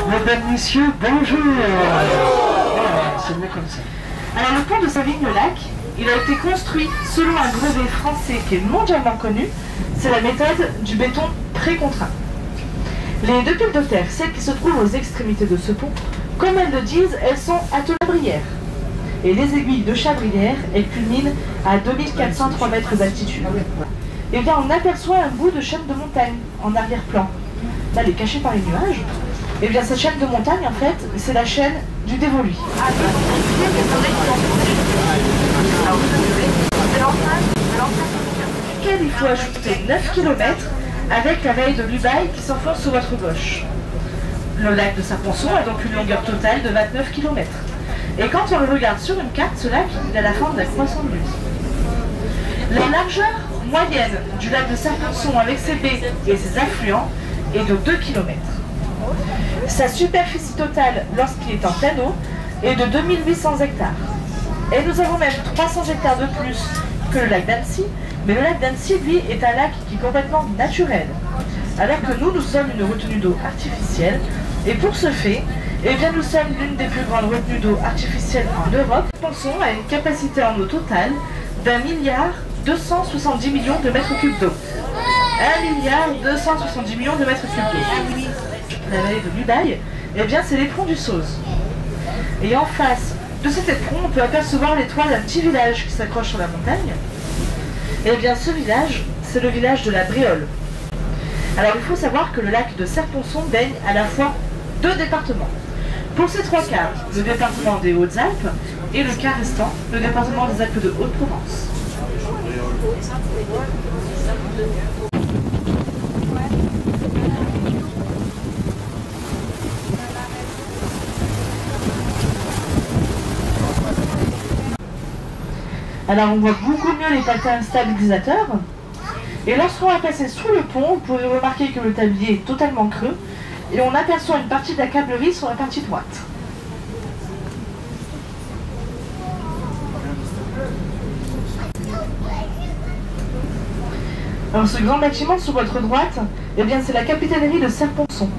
Mesdames, Messieurs, bonjour. C'est mieux comme ça. Alors le pont de Savigny-le-Lac, il a été construit selon un brevet français qui est mondialement connu, c'est la méthode du béton pré-contraint. Les deux piles de terre, celles qui se trouvent aux extrémités de ce pont, comme elles le disent, elles sont à Tolabrière. Et les aiguilles de Chabrière, elles culminent à 2403 mètres d'altitude. Et bien on aperçoit un bout de chaîne de montagne en arrière-plan. Là, elle est cachée par les nuages. Et bien cette chaîne de montagne, en fait, c'est la chaîne du Dévoluy. Auquel il faut ajouter 9 km avec la vallée de l'Ubaye qui s'enfonce sur votre gauche. Le lac de Serponçon a donc une longueur totale de 29 km. Et quand on le regarde sur une carte, ce lac, il a la forme d'un croissant de lune. La largeur moyenne du lac de Serponçon avec ses baies et ses affluents est de 2 km. Sa superficie totale lorsqu'il est en pleine eau est de 2800 hectares. Et nous avons même 300 hectares de plus que le lac d'Annecy, mais le lac d'Annecy, lui, est un lac qui est complètement naturel. Alors que nous sommes une retenue d'eau artificielle, et pour ce fait, eh bien, nous sommes l'une des plus grandes retenues d'eau artificielles en Europe. Pensons à une capacité en eau totale d'1,270 milliard de mètres cubes d'eau. 1,270 milliard de mètres cubes d'eau. La vallée de l'Ubaye, eh bien, c'est l'éperon du Sauze. Et en face de cet éperon, on peut apercevoir les toits d'un petit village qui s'accroche sur la montagne. Et bien, ce village, c'est le village de la Bréole. Alors, il faut savoir que le lac de Serponçon baigne à la fois deux départements. Pour ces trois quarts, le département des Hautes-Alpes et le quart restant, le département des Alpes de Haute-Provence. Alors on voit beaucoup mieux les patins stabilisateurs. Et lorsqu'on va passer sous le pont, vous pouvez remarquer que le tablier est totalement creux et on aperçoit une partie de la câblerie sur la partie droite. Alors ce grand bâtiment sur votre droite, eh bien c'est la capitainerie de Serponçon.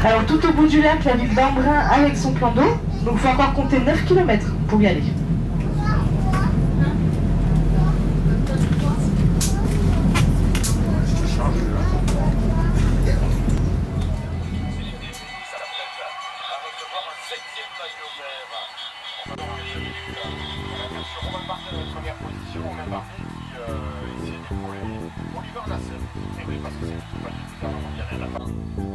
Alors tout au bout du lac, la ville d'Embrun avec son plan d'eau, donc il faut encore compter 9 km pour y aller. Oliver Lassen, parce que c'est pas